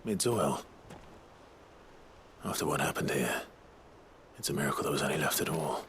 Mid's oil. After what happened here, it's a miracle there was any left at all.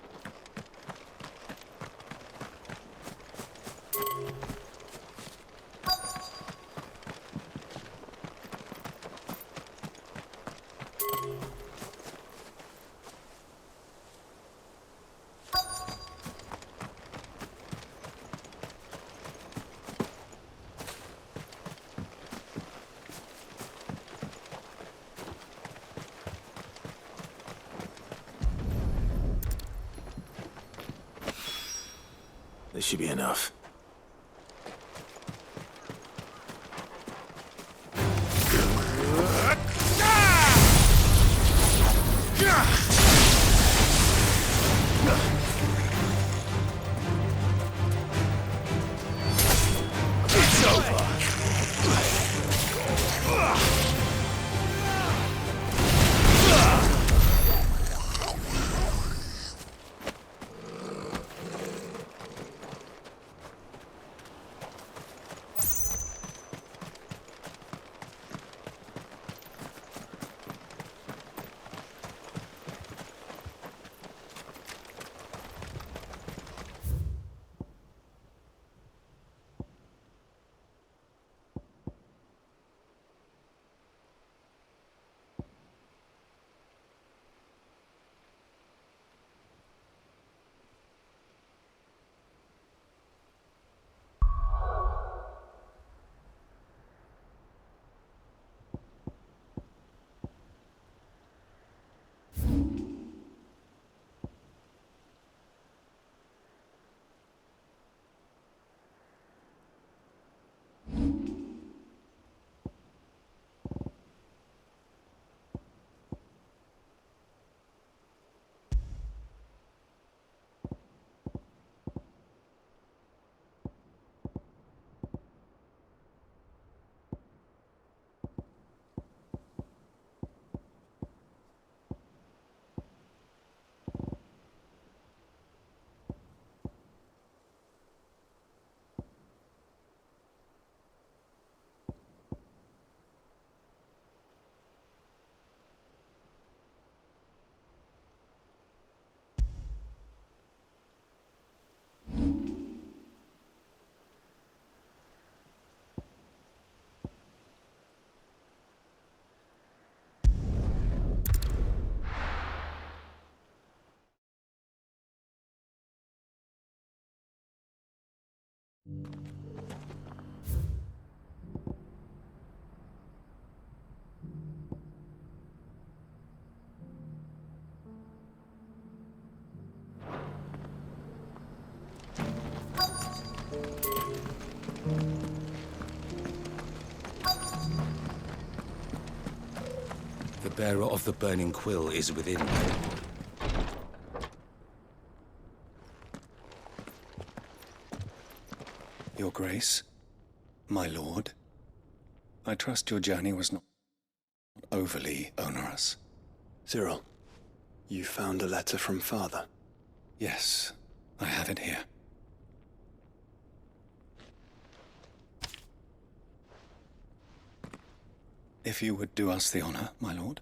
This should be enough. It's over. The bearer of the burning quill is within. Your Grace, my lord, I trust your journey was not overly onerous. Cyril, you found a letter from Father? Yes, I have it here. If you would do us the honor, my lord.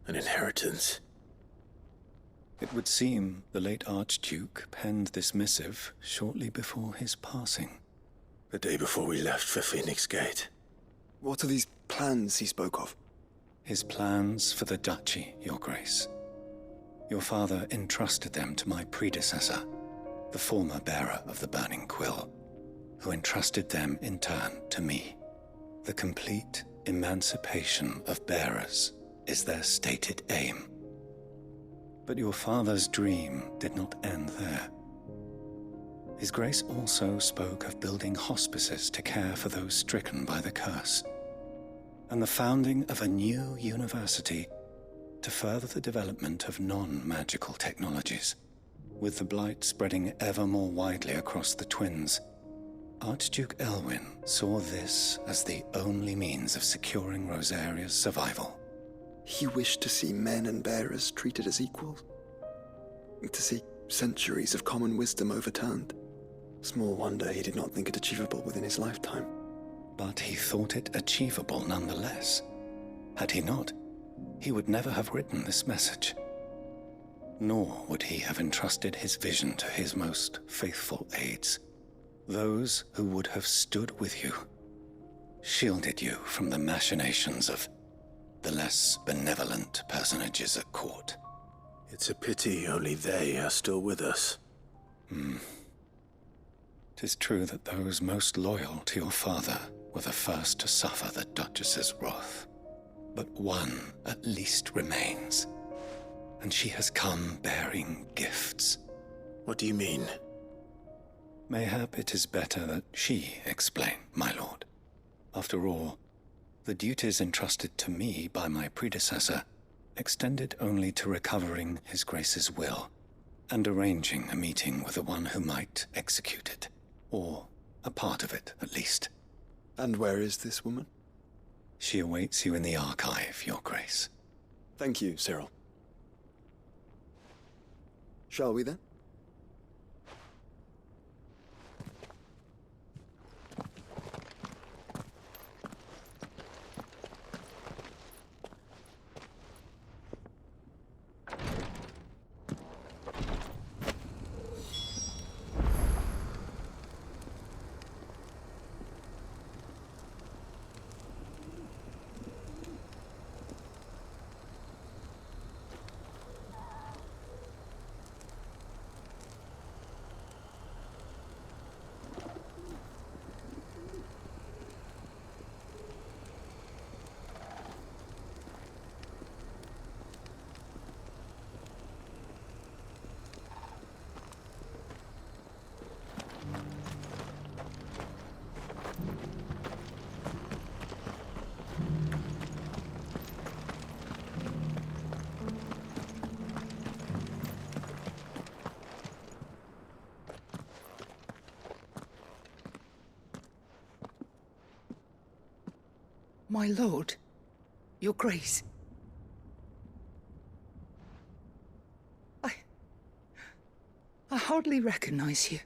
An inheritance. It would seem the late Archduke penned this missive shortly before his passing. The day before we left for Phoenix Gate. What are these plans he spoke of? His plans for the duchy, Your Grace. Your father entrusted them to my predecessor, the former bearer of the Burning Quill, who entrusted them in turn to me. The complete emancipation of bearers is their stated aim. But your father's dream did not end there. His Grace also spoke of building hospices to care for those stricken by the curse, and the founding of a new university to further the development of non-magical technologies. With the blight spreading ever more widely across the Twins, Archduke Elwyn saw this as the only means of securing Rosaria's survival. He wished to see men and bearers treated as equals. To see centuries of common wisdom overturned. Small wonder he did not think it achievable within his lifetime. But he thought it achievable nonetheless. Had he not, he would never have written this message. Nor would he have entrusted his vision to his most faithful aides, those who would have stood with you, shielded you from the machinations of the less benevolent personages at court. It's a pity only they are still with us. 'Tis true that those most loyal to your father were the first to suffer the Duchess's wrath. But one at least remains, and she has come bearing gifts. What do you mean? Mayhap it is better that she explain, my lord. After all, the duties entrusted to me by my predecessor extended only to recovering His Grace's will and arranging a meeting with the one who might execute it, or a part of it at least. And where is this woman? She awaits you in the archive, Your Grace. Thank you, Cyril. Shall we then? My lord, Your Grace. I hardly recognize you.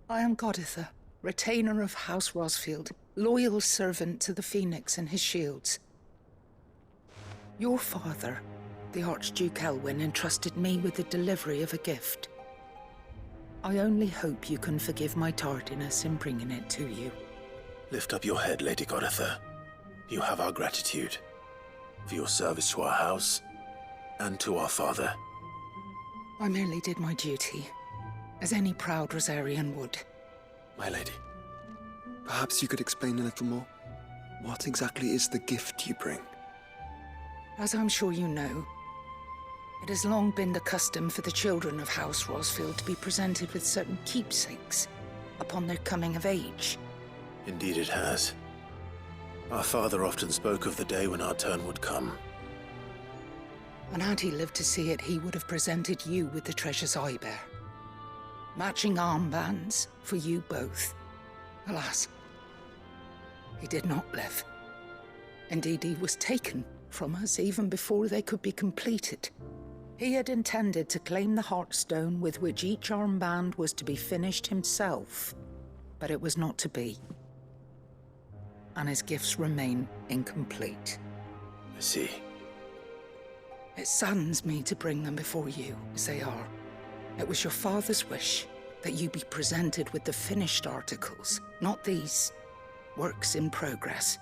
I am Goditha, retainer of House Rosfield, loyal servant to the Phoenix and his shields. Your father, the Archduke Elwyn, entrusted me with the delivery of a gift. I only hope you can forgive my tardiness in bringing it to you. Lift up your head, Lady Goditha. You have our gratitude for your service to our house and to our father. I merely did my duty, as any proud Rosarian would. My lady, perhaps you could explain a little more? What exactly is the gift you bring? As I'm sure you know, it has long been the custom for the children of House Rosfield to be presented with certain keepsakes upon their coming of age. Indeed it has. Our father often spoke of the day when our turn would come. And had he lived to see it, he would have presented you with the treasures I bear. Matching armbands for you both. Alas, he did not live. Indeed, he was taken from us even before they could be completed. He had intended to claim the Heartstone with which each armband was to be finished himself, but it was not to be. And his gifts remain incomplete. I see. It saddens me to bring them before you, as they are. It was your father's wish that you be presented with the finished articles, not these works in progress.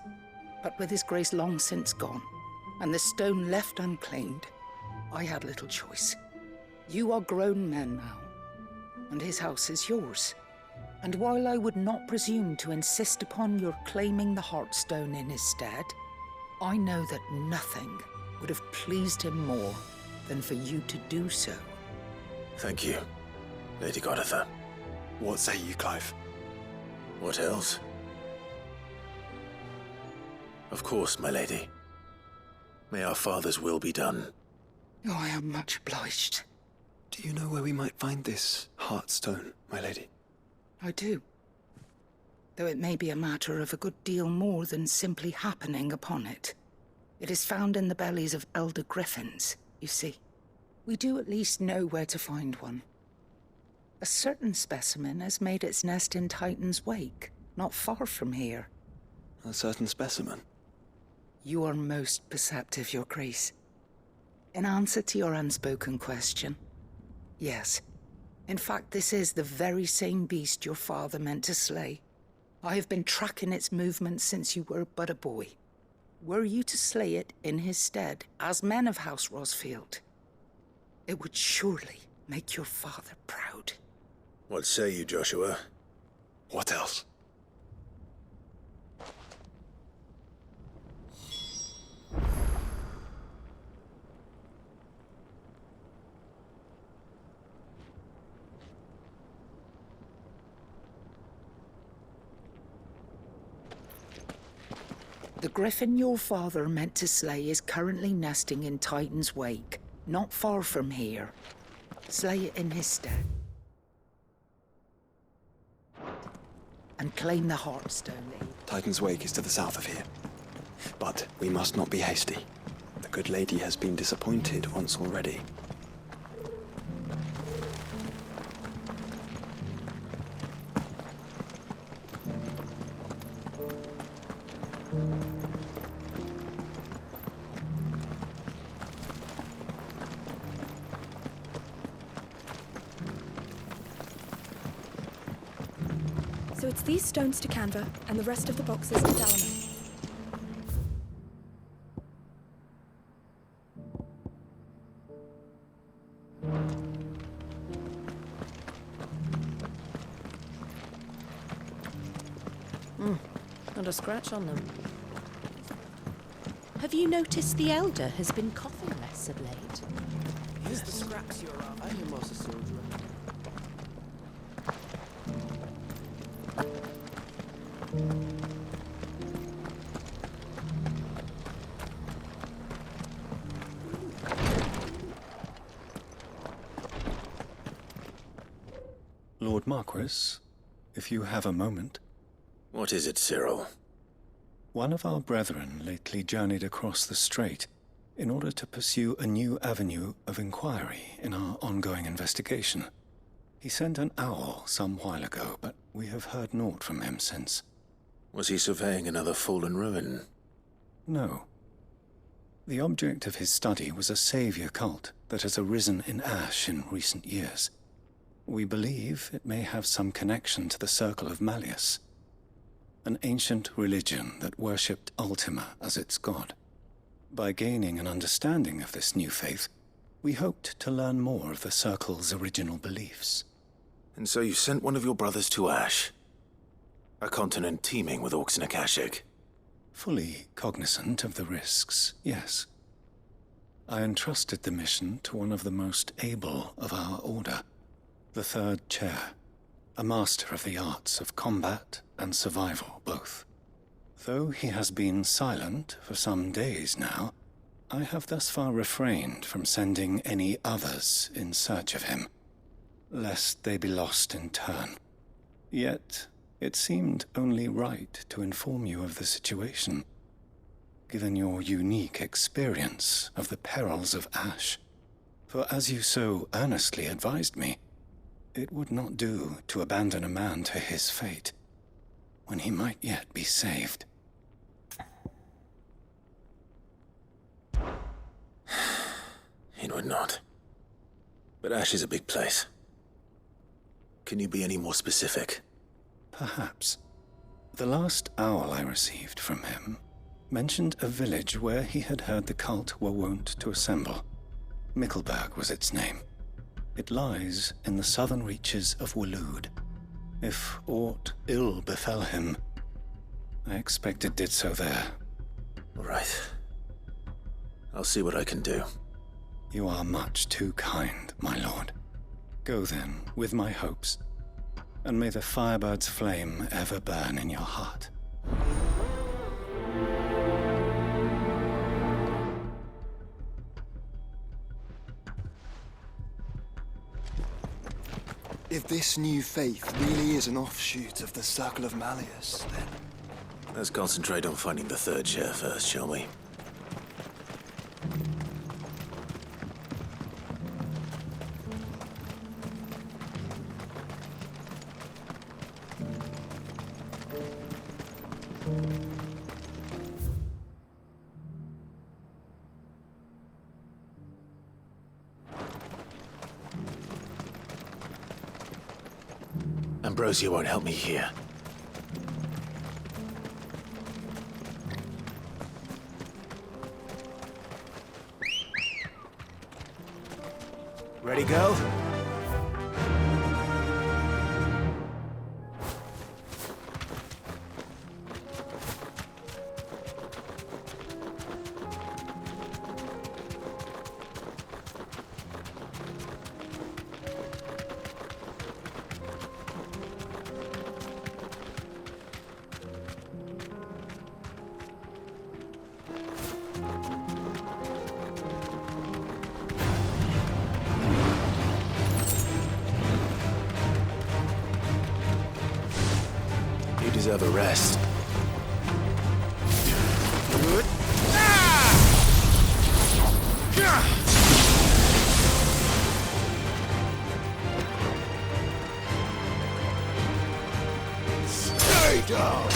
But with his grace long since gone, and the stone left unclaimed, I had little choice. You are grown men now, and his house is yours. And while I would not presume to insist upon your claiming the Heartstone in his stead, I know that nothing would have pleased him more than for you to do so. Thank you, Lady Goditha. What say you, Clive? What else? Of course, my lady. May our father's will be done. Oh, I am much obliged. Do you know where we might find this Heartstone, my lady? I do. Though it may be a matter of a good deal more than simply happening upon it. It is found in the bellies of elder griffins, you see. We do at least know where to find one. A certain specimen has made its nest in Titan's Wake, not far from here. A certain specimen? You are most perceptive, Your Grace. In answer to your unspoken question, yes. In fact, this is the very same beast your father meant to slay. I have been tracking its movements since you were but a boy. Were you to slay it in his stead, as men of House Rosfield, it would surely make your father proud. What say you, Joshua? What else? The griffin your father meant to slay is currently nesting in Titan's Wake, not far from here. Slay it in his stead. And claim the Heartstone. Titan's Wake is to the south of here. But we must not be hasty. The good lady has been disappointed once already. So it's these stones to Canva, and the rest of the boxes to Dalama. Not a scratch on them. Have you noticed the Elder has been coughing less of late? Here's the scraps you're after. I am also soldier. Lord Marquis, if you have a moment. What is it, Cyril? One of our brethren lately journeyed across the strait in order to pursue a new avenue of inquiry in our ongoing investigation. He sent an owl some while ago, but we have heard naught from him since. Was he surveying another fallen ruin? No. The object of his study was a savior cult that has arisen in Ash in recent years. We believe it may have some connection to the Circle of Malleus, an ancient religion that worshipped Ultima as its god. By gaining an understanding of this new faith, we hoped to learn more of the Circle's original beliefs. And so you sent one of your brothers to Ash? A continent teeming with orcs and Akashic? Fully cognizant of the risks, yes. I entrusted the mission to one of the most able of our order, the Third Chair, a master of the arts of combat and survival both. Though he has been silent for some days now, I have thus far refrained from sending any others in search of him, lest they be lost in turn. Yet, it seemed only right to inform you of the situation, given your unique experience of the perils of Ash. For as you so earnestly advised me, it would not do to abandon a man to his fate, when he might yet be saved. It would not. But Ash is a big place. Can you be any more specific? Perhaps. The last owl I received from him mentioned a village where he had heard the cult were wont to assemble. Mickleburg was its name. It lies in the southern reaches of Waloed. If aught ill befell him, I expect it did so there. All right. I'll see what I can do. You are much too kind, my lord. Go then, with my hopes, and may the firebird's flame ever burn in your heart. If this new faith really is an offshoot of the Circle of Malleus, then... Let's concentrate on finding the third chair first, shall we? Ambrosia won't help me here. Ready, go? You deserve a rest. Stay down!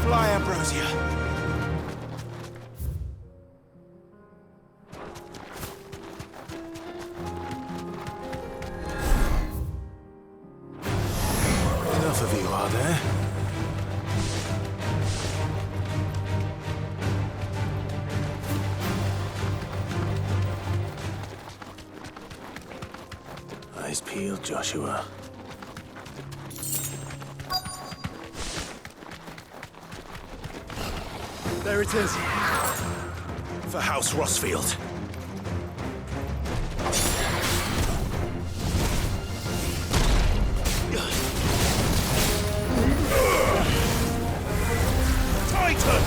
Fly, Ambrosia! Enough of you, are there? Eyes peeled, Joshua. There it is. For House Rosfield. Titan!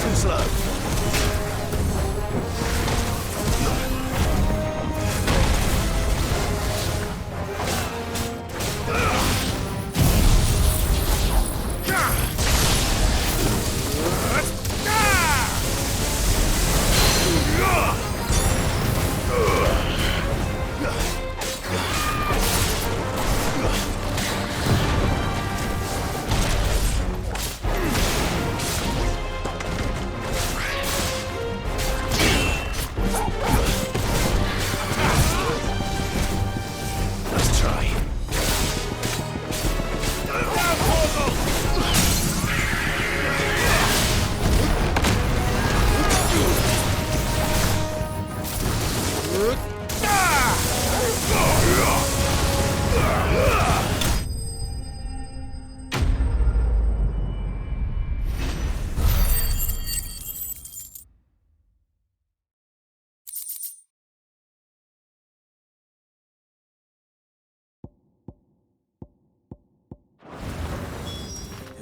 Too slow.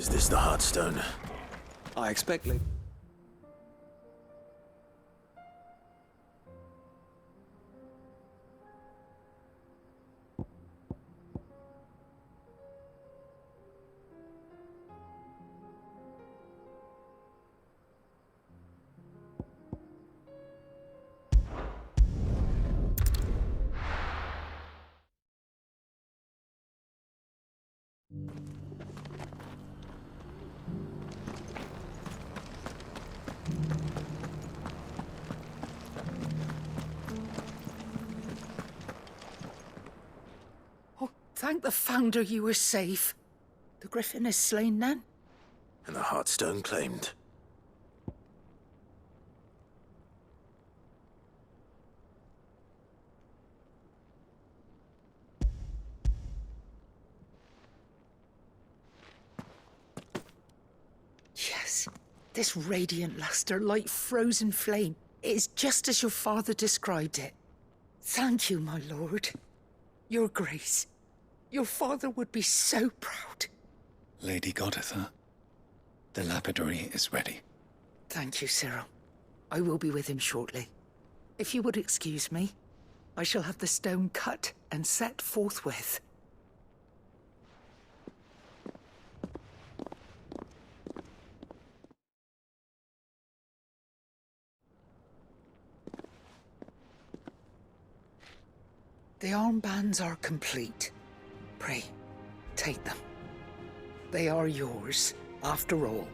Is this the Heartstone? I expect Oh, thank the Founder you were safe. The Griffin is slain then? And the Heartstone claimed. Yes. This radiant luster, like frozen flame. It is just as your father described it. Thank you, my lord. Your grace. Your father would be so proud. Lady Goditha, the lapidary is ready. Thank you, Cyril. I will be with him shortly. If you would excuse me, I shall have the stone cut and set forthwith. The armbands are complete. Pray, take them. They are yours, after all.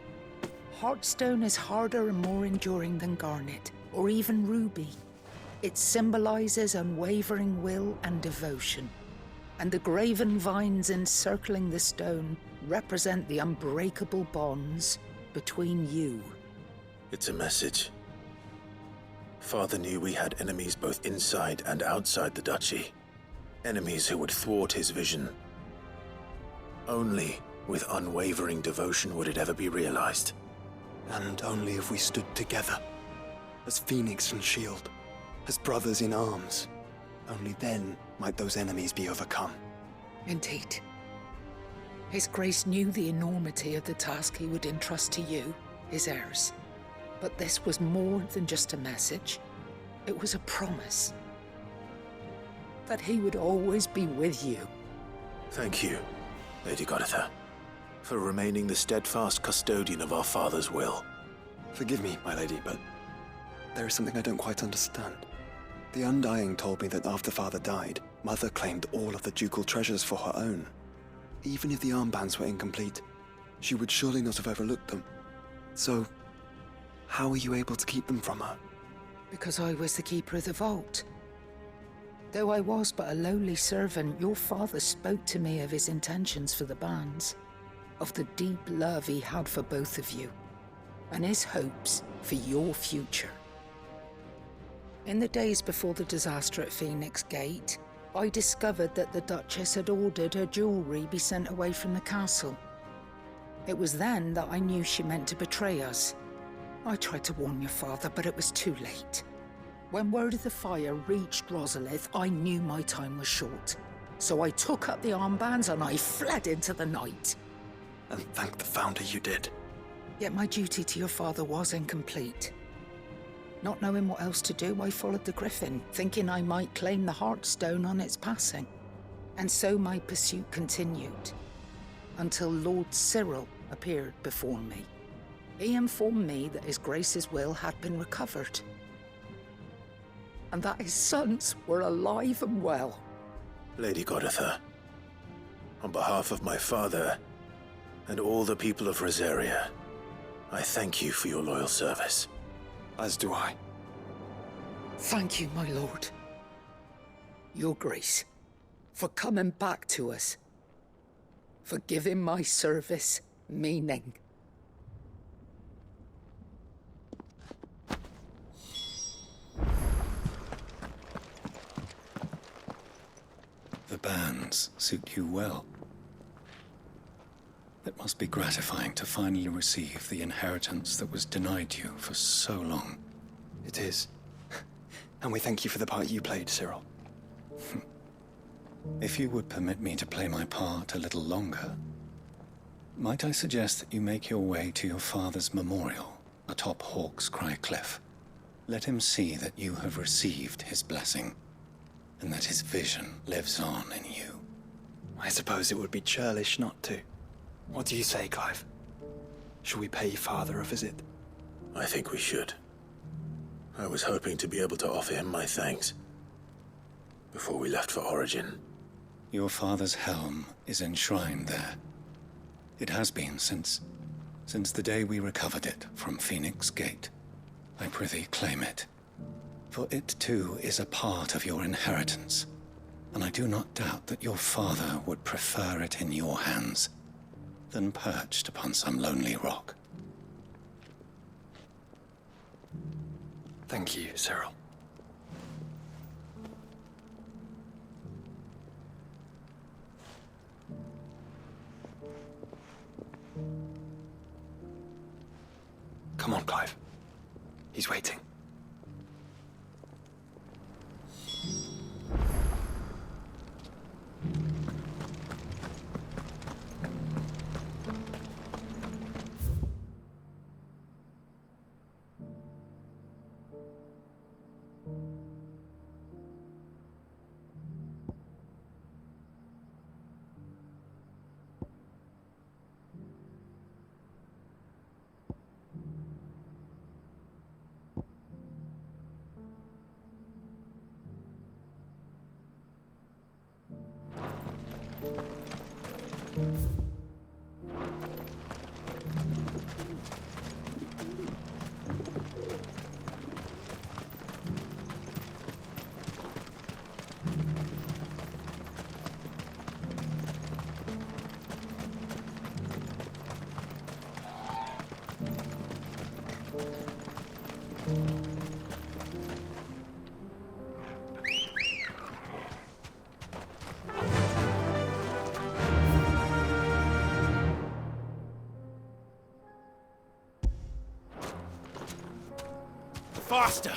Heartstone is harder and more enduring than garnet, or even ruby. It symbolizes unwavering will and devotion. And the graven vines encircling the stone represent the unbreakable bonds between you. It's a message. Father knew we had enemies both inside and outside the duchy. Enemies who would thwart his vision. Only with unwavering devotion would it ever be realized. And only if we stood together, as Phoenix and Shield, as brothers in arms, only then might those enemies be overcome. Indeed. His Grace knew the enormity of the task he would entrust to you, his heirs. But this was more than just a message. It was a promise. That he would always be with you. Thank you, Lady Goditha, for remaining the steadfast custodian of our father's will. Forgive me, my lady, but there is something I don't quite understand. The Undying told me that after Father died, Mother claimed all of the ducal treasures for her own. Even if the armbands were incomplete, she would surely not have overlooked them. So, how were you able to keep them from her? Because I was the keeper of the vault. Though I was but a lowly servant, your father spoke to me of his intentions for the bands, of the deep love he had for both of you, and his hopes for your future. In the days before the disaster at Phoenix Gate, I discovered that the Duchess had ordered her jewelry be sent away from the castle. It was then that I knew she meant to betray us. I tried to warn your father, but it was too late. When word of the fire reached Rosalith, I knew my time was short. So I took up the armbands and I fled into the night. And thank the Founder you did. Yet my duty to your father was incomplete. Not knowing what else to do, I followed the Griffin, thinking I might claim the Heartstone on its passing. And so my pursuit continued, until Lord Cyril appeared before me. He informed me that His Grace's will had been recovered, and that his sons were alive and well. Lady Goditha, on behalf of my father and all the people of Rosaria, I thank you for your loyal service. As do I. Thank you, my lord. Your Grace, for coming back to us, for giving my service meaning. The bands suit you well. It must be gratifying to finally receive the inheritance that was denied you for so long. It is. And we thank you for the part you played, Cyril. If you would permit me to play my part a little longer, Might I suggest that you make your way to your father's memorial atop Hawk's Cry Cliff? Let him see that you have received his blessing, and that his vision lives on in you. I suppose it would be churlish not to. What do you say, Clive? Shall we pay Father a visit? I think we should. I was hoping to be able to offer him my thanks before we left for Origin. Your father's helm is enshrined there. It has been since the day we recovered it from Phoenix Gate. I prithee claim it, for it too is a part of your inheritance, and I do not doubt that your father would prefer it in your hands than perched upon some lonely rock. Thank you, Cyril. Come on, Clive. He's waiting. Faster!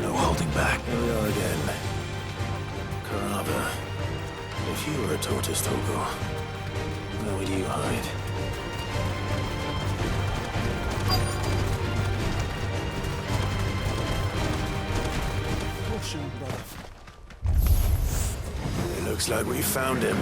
No holding back. Here we are again. Karava, if you were a tortoise, Togor, where would you hide? Caution, brother. It looks like we found him.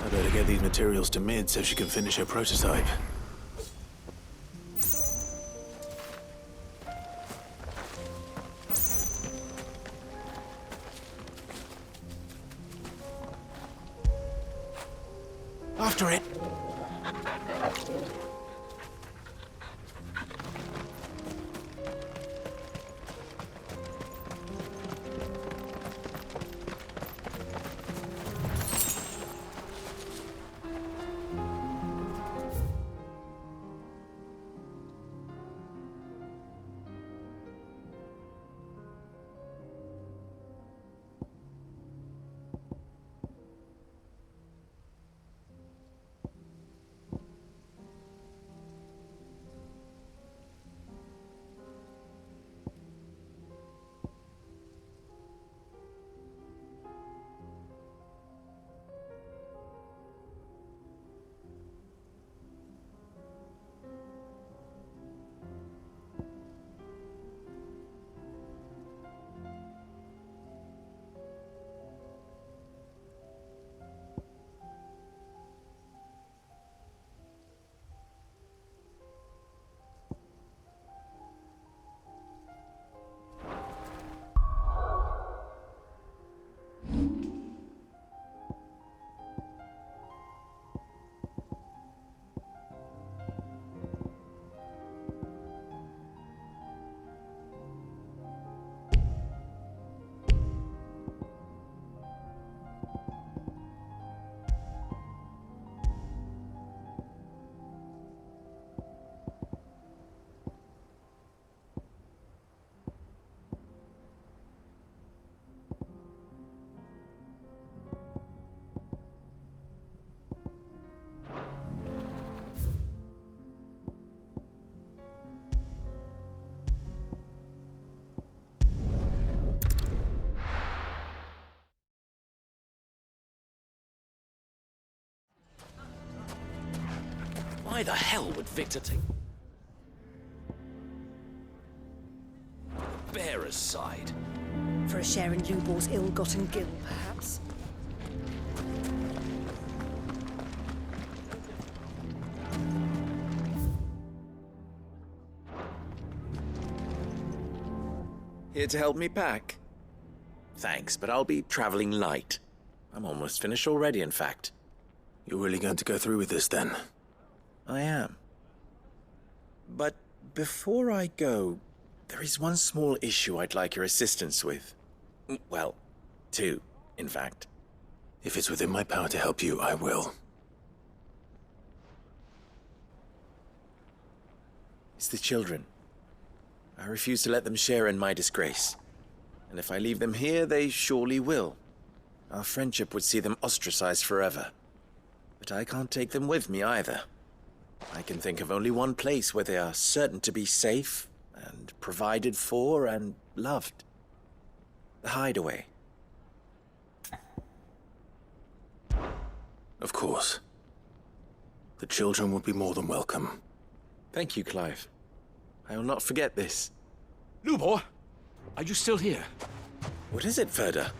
I better get these materials to Mid so she can finish her prototype. After it! Why the hell would Victor take the bearer's side? For a share in Lubor's ill-gotten gil, perhaps? Here to help me pack? Thanks, but I'll be traveling light. I'm almost finished already, in fact. You're really going to go through with this, then? I am. But before I go, there is one small issue I'd like your assistance with. Well, two, in fact. If it's within my power to help you, I will. It's the children. I refuse to let them share in my disgrace. And if I leave them here, they surely will. Our friendship would see them ostracized forever. But I can't take them with me either. I can think of only one place where they are certain to be safe and provided for and loved. The Hideaway. Of course. The children would be more than welcome. Thank you, Clive. I will not forget this. Lubor, are you still here? What is it, Ferda?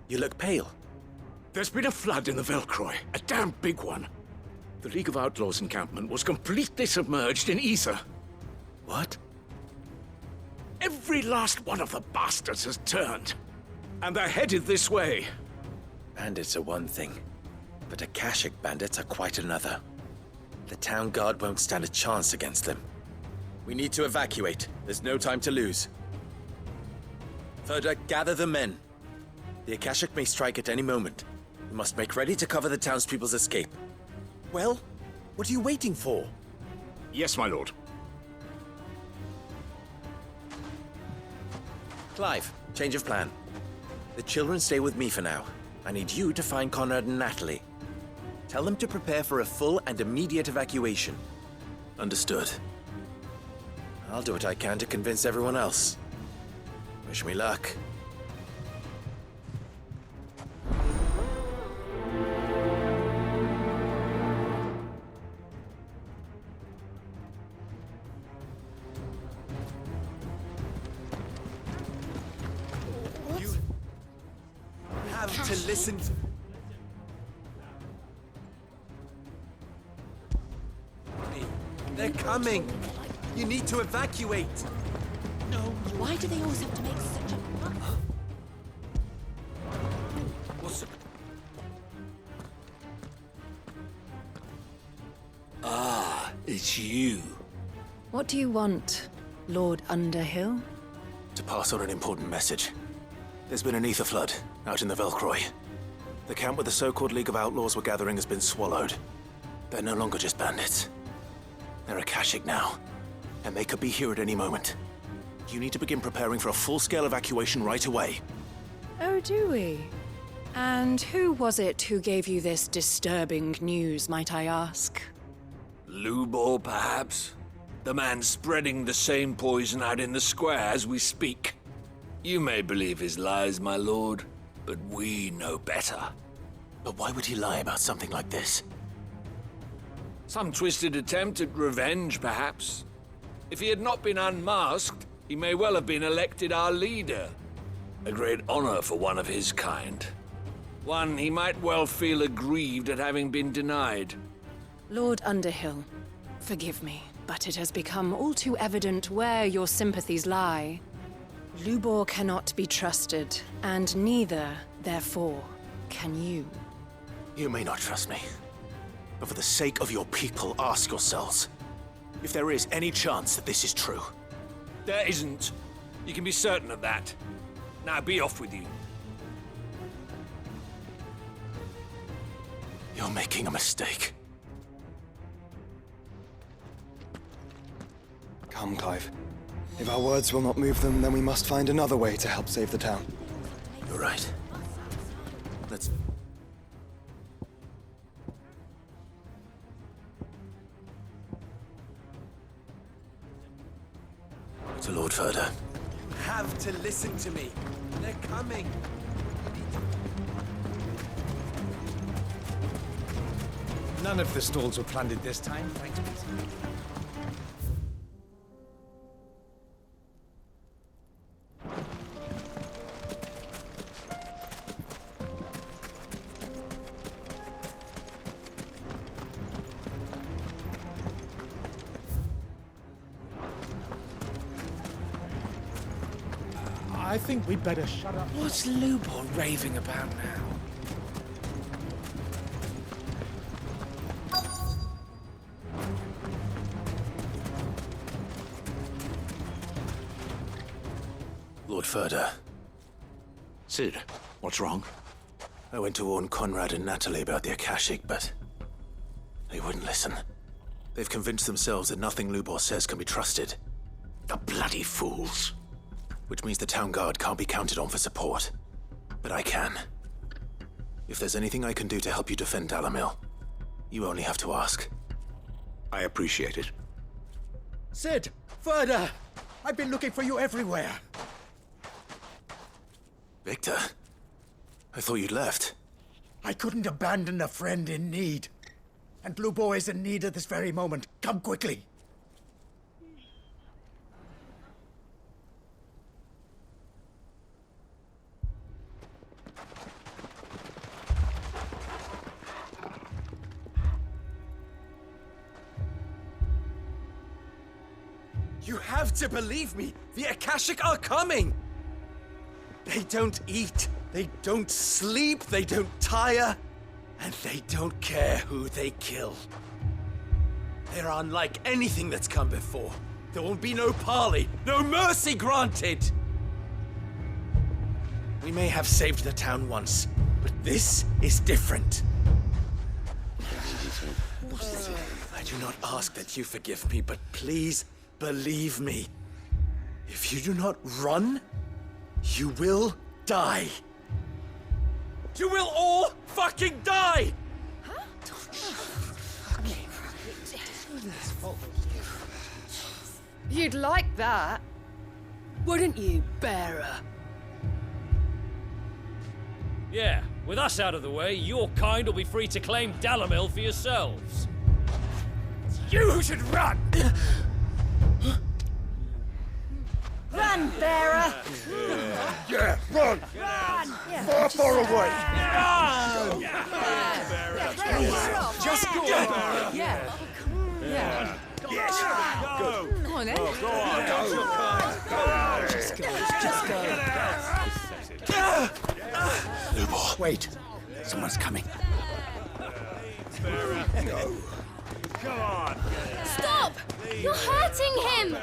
You look pale. There's been a flood in the Velcroy, a damn big one. The League of Outlaws encampment was completely submerged in aether. What? Every last one of the bastards has turned, and they're headed this way. Bandits are one thing, but Akashic bandits are quite another. The town guard won't stand a chance against them. We need to evacuate. There's no time to lose. Ferda, gather the men. The Akashic may strike at any moment. We must make ready to cover the townspeople's escape. Well, what are you waiting for? Yes, my lord. Clive, change of plan. The children stay with me for now. I need you to find Conrad and Natalie. Tell them to prepare for a full and immediate evacuation. Understood. I'll do what I can to convince everyone else. Wish me luck. You have to listen to... They're coming! You need to evacuate! No. Why do they always have to make such a... What's it? Ah, it's you. What do you want, Lord Underhill? To pass on an important message. There's been an aether flood out in the Velcroy. The camp where the so-called League of Outlaws were gathering has been swallowed. They're no longer just bandits. They're Akashic now, and they could be here at any moment. You need to begin preparing for a full-scale evacuation right away. Oh, do we? And who was it who gave you this disturbing news, might I ask? Lubor, perhaps? The man spreading the same poison out in the square as we speak. You may believe his lies, my lord, but we know better. But why would he lie about something like this? Some twisted attempt at revenge, perhaps. If he had not been unmasked, he may well have been elected our leader. A great honor for one of his kind. One he might well feel aggrieved at having been denied. Lord Underhill, forgive me, but it has become all too evident where your sympathies lie. Lubor cannot be trusted, and neither, therefore, can you. You may not trust me, but for the sake of your people, ask yourselves if there is any chance that this is true. There isn't. You can be certain of that. Now be off with you. You're making a mistake. Come, Clive. If our words will not move them, then we must find another way to help save the town. You're right. Let's... To Lord Ferda. You have to listen to me. They're coming. None of the stalls were plundered this time, thanks, Peter. I think we'd better shut up. What's Lubor raving about now? Lord Ferda. Sid, what's wrong? I went to warn Conrad and Natalie about the Akashic, but they wouldn't listen. They've convinced themselves that nothing Lubor says can be trusted. The bloody fools. Which means the town guard can't be counted on for support. But I can. If there's anything I can do to help you defend Dalamil, you only have to ask. I appreciate it. Sid! Ferda! I've been looking for you everywhere. Victor? I thought you'd left. I couldn't abandon a friend in need. And Lubor is in need at this very moment. Come quickly. You have to believe me! The Akashic are coming! They don't eat, they don't sleep, they don't tire, and they don't care who they kill. They're unlike anything that's come before. There won't be no parley, no mercy granted! We may have saved the town once, but this is different. I do not ask that you forgive me, but please believe me. If you do not run, you will die. You will all fucking die! You'd like that, wouldn't you, bearer? Yeah, with us out of the way, your kind will be free to claim Dalamil for yourselves. You should run! Run, bearer! Yeah, run! Run! Far, far away! Run! Just go! Yeah. Yeah. Yes! Go! Come on, then. Go on! Just go. Lubor. Wait. Someone's coming. Go. Come on! Stop! You're hurting him!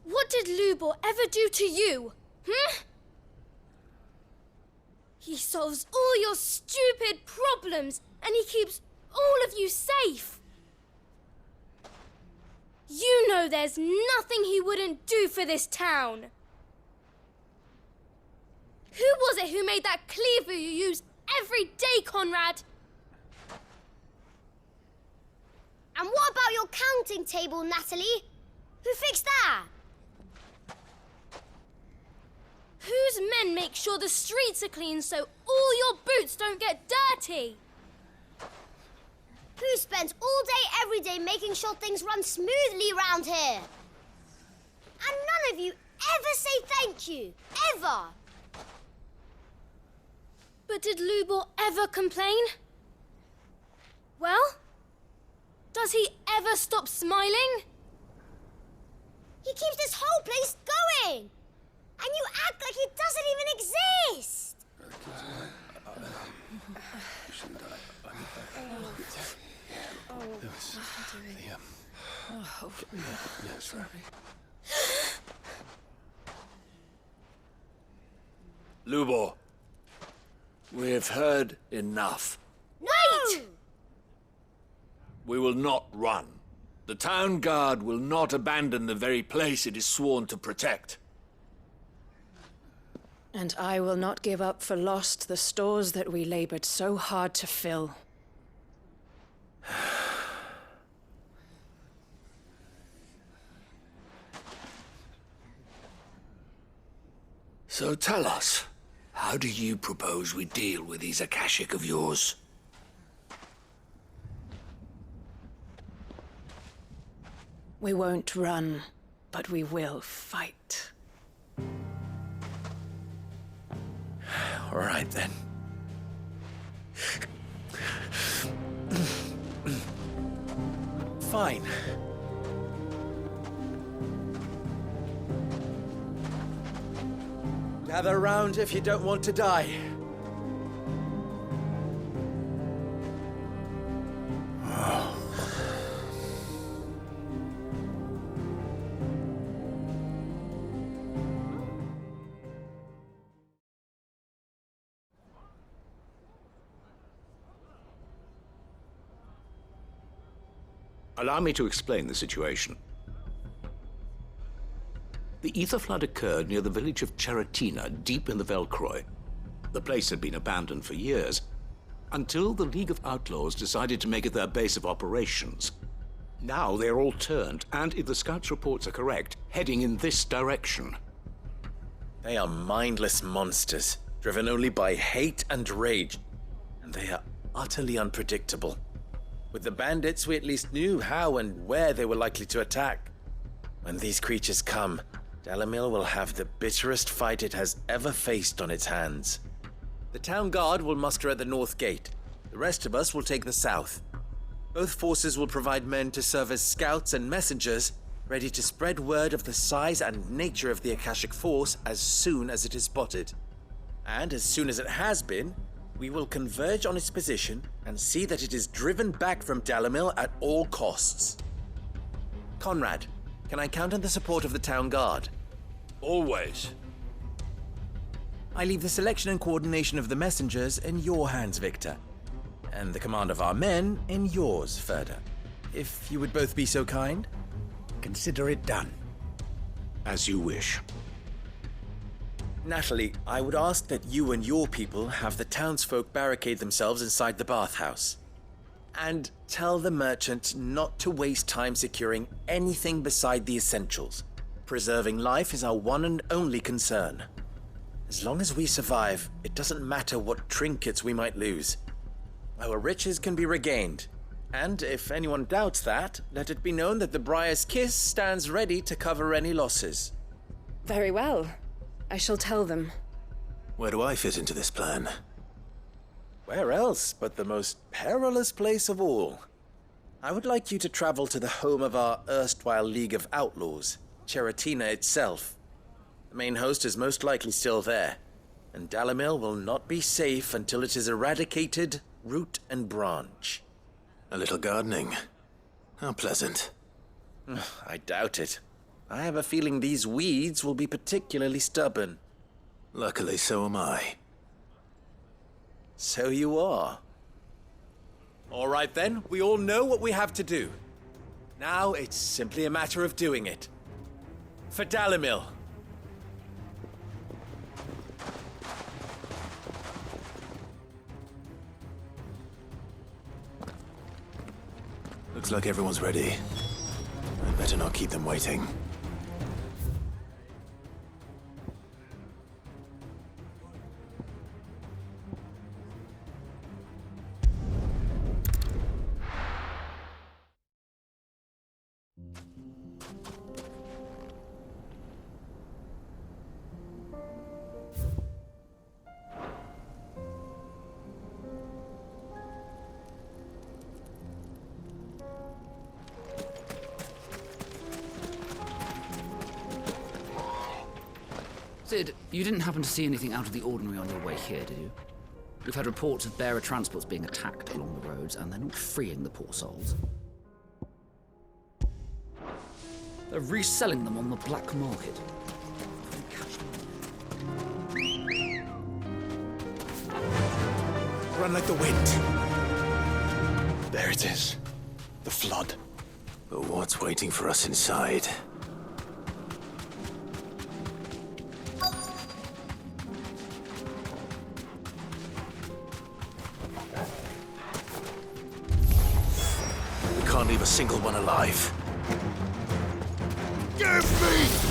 What did Lubor ever do to you? He solves all your stupid problems, and he keeps all of you safe. You know there's nothing he wouldn't do for this town. Who was it who made that cleaver you use every day, Conrad? And what about your counting table, Natalie? Who fixed that? Whose men make sure the streets are clean so all your boots don't get dirty? Who spends all day, every day making sure things run smoothly round here? And none of you ever say thank you, ever. But did Lubor ever complain? Well, does he ever stop smiling? He keeps this whole place going. And you act like it doesn't even exist! Lubor, we've heard enough. Wait! We will not run. The town guard will not abandon the very place it is sworn to protect. And I will not give up for lost the stores that we labored so hard to fill. So tell us, how do you propose we deal with these Akashic of yours? We won't run, but we will fight. All right, then. Fine. Gather around if you don't want to die. Allow me to explain the situation. The aether flood occurred near the village of Cheratina, deep in the Velcroy. The place had been abandoned for years, until the League of Outlaws decided to make it their base of operations. Now they're all turned, and if the scouts' reports are correct, heading in this direction. They are mindless monsters, driven only by hate and rage, and they are utterly unpredictable. With the bandits, we at least knew how and where they were likely to attack. When these creatures come, Dalimil will have the bitterest fight it has ever faced on its hands. The town guard will muster at the north gate. The rest of us will take the south. Both forces will provide men to serve as scouts and messengers, ready to spread word of the size and nature of the Akashic force as soon as it is spotted. And as soon as it has been, we will converge on its position and see that it is driven back from Dalimil at all costs. Conrad, can I count on the support of the town guard? Always. I leave the selection and coordination of the messengers in your hands, Victor. And the command of our men in yours, Ferda. If you would both be so kind. Consider it done. As you wish. Natalie, I would ask that you and your people have the townsfolk barricade themselves inside the bathhouse. And tell the merchant not to waste time securing anything beside the essentials. Preserving life is our one and only concern. As long as we survive, it doesn't matter what trinkets we might lose. Our riches can be regained. And if anyone doubts that, let it be known that the Briar's Kiss stands ready to cover any losses. Very well. I shall tell them. Where do I fit into this plan? Where else but the most perilous place of all? I would like you to travel to the home of our erstwhile League of Outlaws, Cheratina itself. The main host is most likely still there, and Dalimil will not be safe until it is eradicated, root and branch. A little gardening. How pleasant. I doubt it. I have a feeling these weeds will be particularly stubborn. Luckily, so am I. So you are. All right then, we all know what we have to do. Now it's simply a matter of doing it. For Dalimil. Looks like everyone's ready. I'd better not keep them waiting. Sid, you didn't happen to see anything out of the ordinary on your way here, did you? We've had reports of bearer transports being attacked along the roads, and they're not freeing the poor souls. They're reselling them on the black market. Run like the wind. There it is. The flood. But what's waiting for us inside? We can't leave a single one alive. Give me!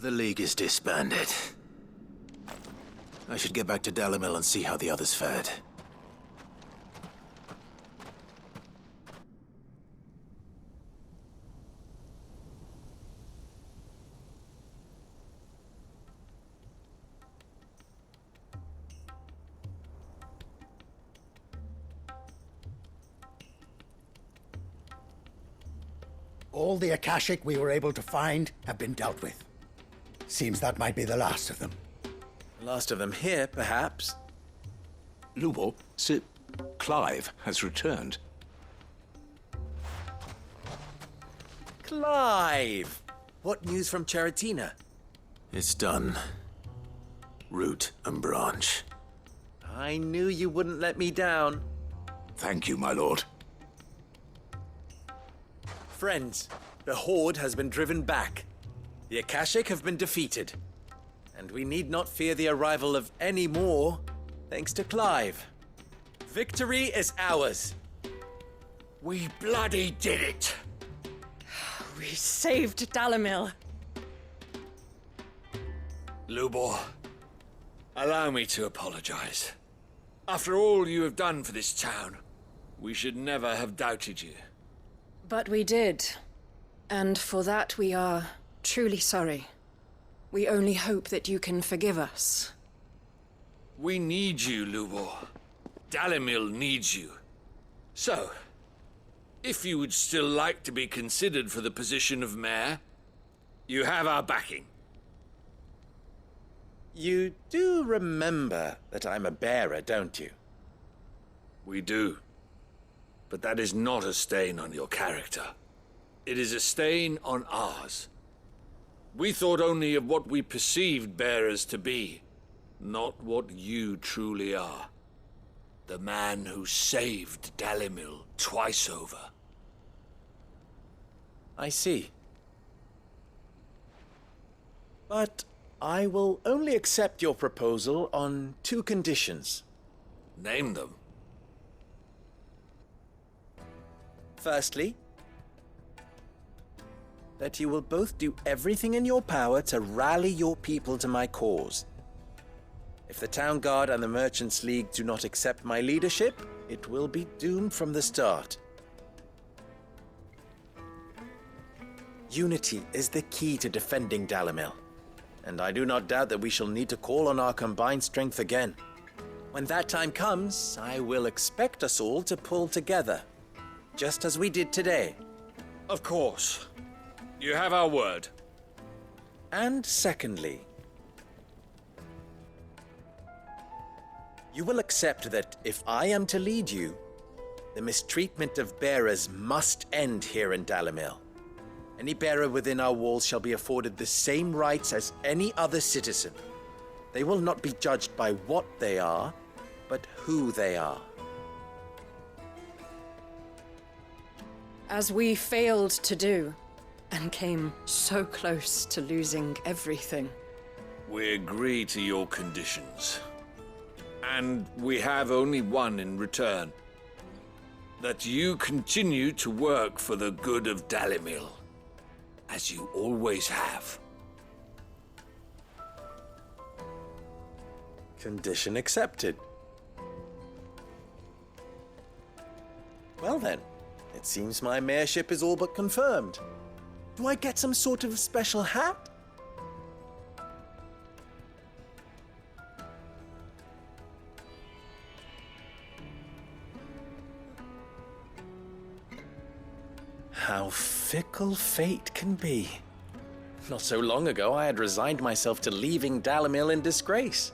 The League is disbanded. I should get back to Dalimil and see how the others fared. All the Akashic we were able to find have been dealt with. Seems that might be the last of them. The last of them here, perhaps. Lubor, Sir Clive has returned. Clive! What news from Charatina? It's done. Root and branch. I knew you wouldn't let me down. Thank you, my lord. Friends, the Horde has been driven back. The Akashic have been defeated. And we need not fear the arrival of any more, thanks to Clive. Victory is ours. We bloody did it! We saved Dalimil. Lubor, allow me to apologize. After all you have done for this town, we should never have doubted you. But we did. And for that we are truly sorry. We only hope that you can forgive us. We need you, Lubor. Dalimil needs you. So, if you would still like to be considered for the position of mayor, you have our backing. You do remember that I'm a bearer, don't you? We do. But that is not a stain on your character. It is a stain on ours. We thought only of what we perceived bearers to be, not what you truly are. The man who saved Dalimil twice over. I see. But I will only accept your proposal on 2 conditions. Name them. Firstly, that you will both do everything in your power to rally your people to my cause. If the Town Guard and the Merchants League do not accept my leadership, it will be doomed from the start. Unity is the key to defending Dalimil, and I do not doubt that we shall need to call on our combined strength again. When that time comes, I will expect us all to pull together, just as we did today. Of course. You have our word. And secondly, you will accept that if I am to lead you, the mistreatment of bearers must end here in Dalimil. Any bearer within our walls shall be afforded the same rights as any other citizen. They will not be judged by what they are, but who they are. As we failed to do, and came so close to losing everything. We agree to your conditions. And we have only one in return. That you continue to work for the good of Dalimil, as you always have. Condition accepted. Well then, it seems my mayorship is all but confirmed. Do I get some sort of special hat? How fickle fate can be. Not so long ago, I had resigned myself to leaving Dalimil in disgrace.